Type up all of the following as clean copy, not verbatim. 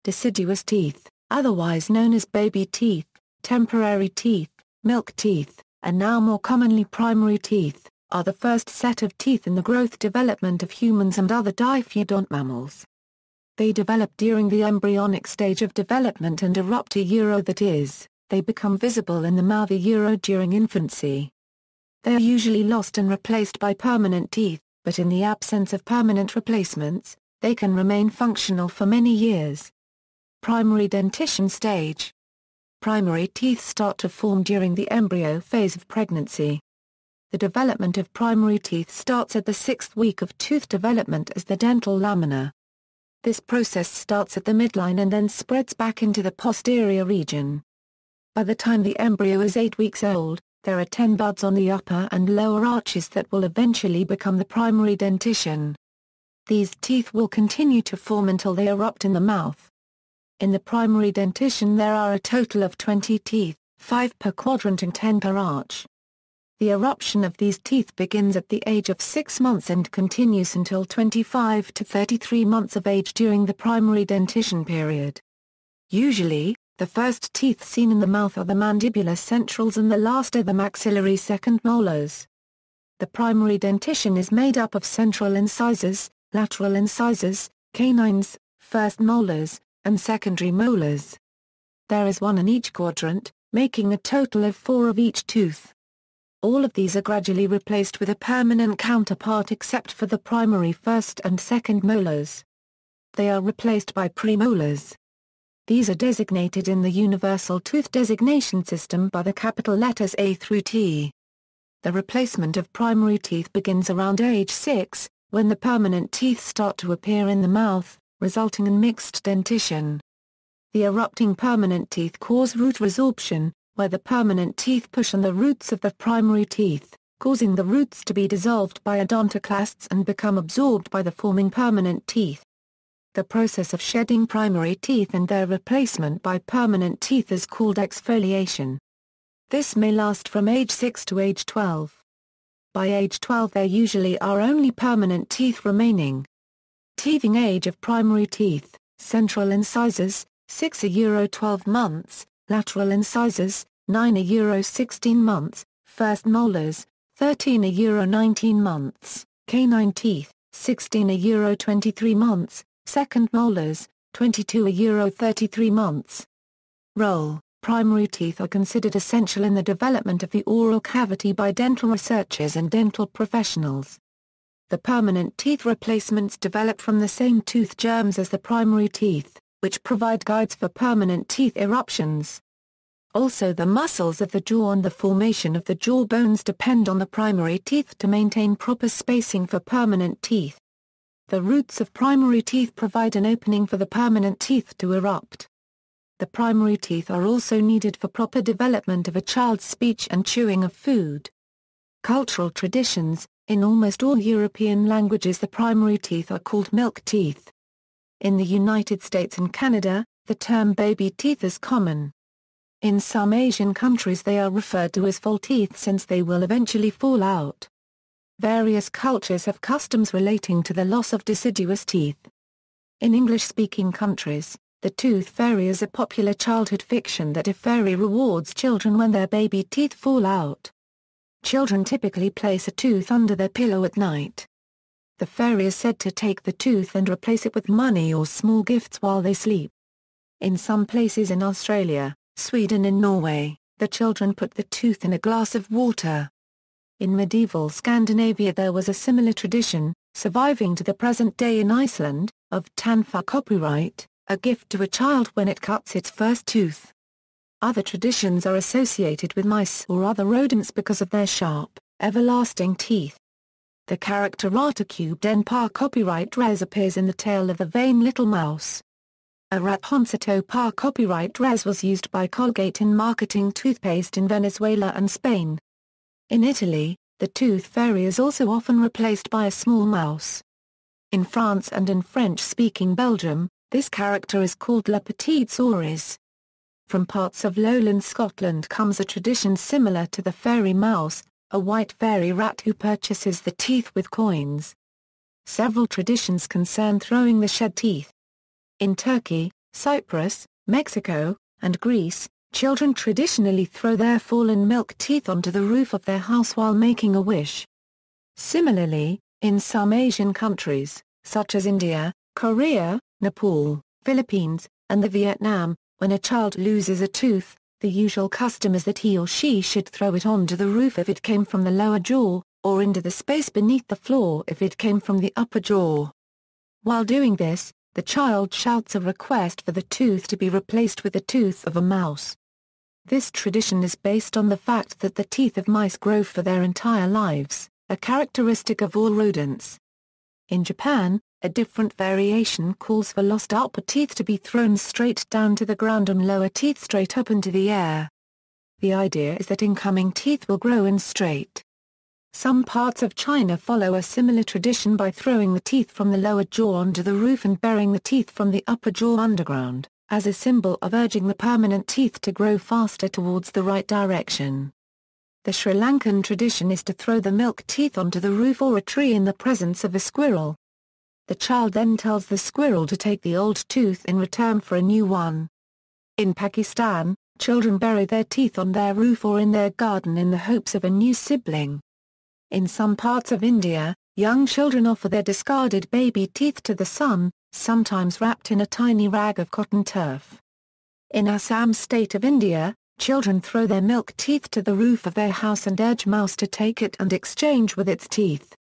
deciduous teeth, otherwise known as baby teeth, temporary teeth, milk teeth, and now more commonly primary teeth, are the first set of teeth in the growth development of humans and other diphyodont mammals. They develop during the embryonic stage of development and erupt that is, they become visible in the mouth during infancy. They are usually lost and replaced by permanent teeth, but in the absence of permanent replacements, they can remain functional for many years. Primary dentition stage. Primary teeth start to form during the embryo phase of pregnancy. The development of primary teeth starts at the 6th week of tooth development as the dental lamina. This process starts at the midline and then spreads back into the posterior region. By the time the embryo is 8 weeks old, there are 10 buds on the upper and lower arches that will eventually become the primary dentition. These teeth will continue to form until they erupt in the mouth. In the primary dentition there are a total of 20 teeth, 5 per quadrant and 10 per arch. The eruption of these teeth begins at the age of 6 months and continues until 25 to 33 months of age during the primary dentition period. Usually, the first teeth seen in the mouth are the mandibular centrals and the last are the maxillary second molars. The primary dentition is made up of central incisors, lateral incisors, canines, first molars, and secondary molars. There is 1 in each quadrant, making a total of 4 of each tooth. All of these are gradually replaced with a permanent counterpart except for the primary first and second molars. They are replaced by premolars. These are designated in the Universal Tooth Designation System by the capital letters A through T. The replacement of primary teeth begins around age 6, when the permanent teeth start to appear in the mouth, resulting in mixed dentition. The erupting permanent teeth cause root resorption, where the permanent teeth push on the roots of the primary teeth, causing the roots to be dissolved by odontoclasts and become absorbed by the forming permanent teeth. The process of shedding primary teeth and their replacement by permanent teeth is called exfoliation. This may last from age 6 to age 12. By age 12 there usually are only permanent teeth remaining. Teething age of primary teeth, central incisors, 6 to 12 months, lateral incisors, 9 to 16 months, first molars, 13 to 19 months, canine teeth, 16 to 23 months, second molars, 22 to 33 months. Role: primary teeth are considered essential in the development of the oral cavity by dental researchers and dental professionals. The permanent teeth replacements develop from the same tooth germs as the primary teeth, which provide guides for permanent teeth eruptions. Also, the muscles of the jaw and the formation of the jaw bones depend on the primary teeth to maintain proper spacing for permanent teeth. The roots of primary teeth provide an opening for the permanent teeth to erupt. The primary teeth are also needed for proper development of a child's speech and chewing of food. Cultural traditions: in almost all European languages the primary teeth are called milk teeth. In the United States and Canada, the term baby teeth is common. In some Asian countries they are referred to as fall teeth since they will eventually fall out. Various cultures have customs relating to the loss of deciduous teeth. In English-speaking countries, the tooth fairy is a popular childhood fiction that a fairy rewards children when their baby teeth fall out. Children typically place a tooth under their pillow at night. The fairy is said to take the tooth and replace it with money or small gifts while they sleep. In some places in Australia, Sweden and Norway, the children put the tooth in a glass of water. In medieval Scandinavia there was a similar tradition, surviving to the present day in Iceland, of tannfæ, a gift to a child when it cuts its first tooth. Other traditions are associated with mice or other rodents because of their sharp, everlasting teeth. The character res appears in the tail of the vain little mouse. res was used by Colgate in marketing toothpaste in Venezuela and Spain. In Italy, the tooth fairy is also often replaced by a small mouse. In France and in French-speaking Belgium, this character is called la petite souris. From parts of lowland Scotland comes a tradition similar to the fairy mouse, a white fairy rat who purchases the teeth with coins. Several traditions concern throwing the shed teeth. In Turkey, Cyprus, Mexico, and Greece, children traditionally throw their fallen milk teeth onto the roof of their house while making a wish. Similarly, in some Asian countries, such as India, Korea, Nepal, Philippines, and the Vietnam, when a child loses a tooth, the usual custom is that he or she should throw it onto the roof if it came from the lower jaw, or into the space beneath the floor if it came from the upper jaw. While doing this, the child shouts a request for the tooth to be replaced with the tooth of a mouse. This tradition is based on the fact that the teeth of mice grow for their entire lives, a characteristic of all rodents. In Japan, a different variation calls for lost upper teeth to be thrown straight down to the ground and lower teeth straight up into the air. The idea is that incoming teeth will grow in straight. Some parts of China follow a similar tradition by throwing the teeth from the lower jaw onto the roof and burying the teeth from the upper jaw underground, as a symbol of urging the permanent teeth to grow faster towards the right direction. The Sri Lankan tradition is to throw the milk teeth onto the roof or a tree in the presence of a squirrel. The child then tells the squirrel to take the old tooth in return for a new one. In Pakistan, children bury their teeth on their roof or in their garden in the hopes of a new sibling. In some parts of India, young children offer their discarded baby teeth to the sun, sometimes wrapped in a tiny rag of cotton turf. In Assam state of India, children throw their milk teeth to the roof of their house and urge mouse to take it and exchange with its teeth.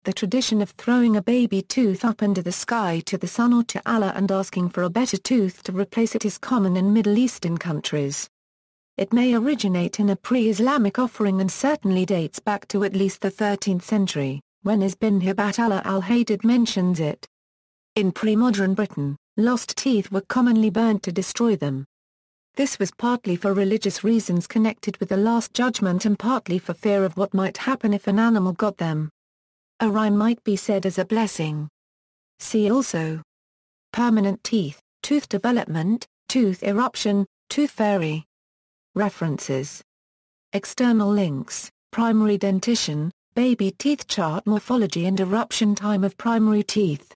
The tradition of throwing a baby tooth up into the sky to the sun or to Allah and asking for a better tooth to replace it is common in Middle Eastern countries. It may originate in a pre-Islamic offering and certainly dates back to at least the 13th century, when Ibn Hibat Allah al-Haddad mentions it. In pre-modern Britain, lost teeth were commonly burnt to destroy them. This was partly for religious reasons connected with the Last Judgment and partly for fear of what might happen if an animal got them. A rhyme might be said as a blessing. See also: permanent teeth, tooth development, tooth eruption, tooth fairy. References. External links: primary dentition, baby teeth chart, morphology and eruption time of primary teeth.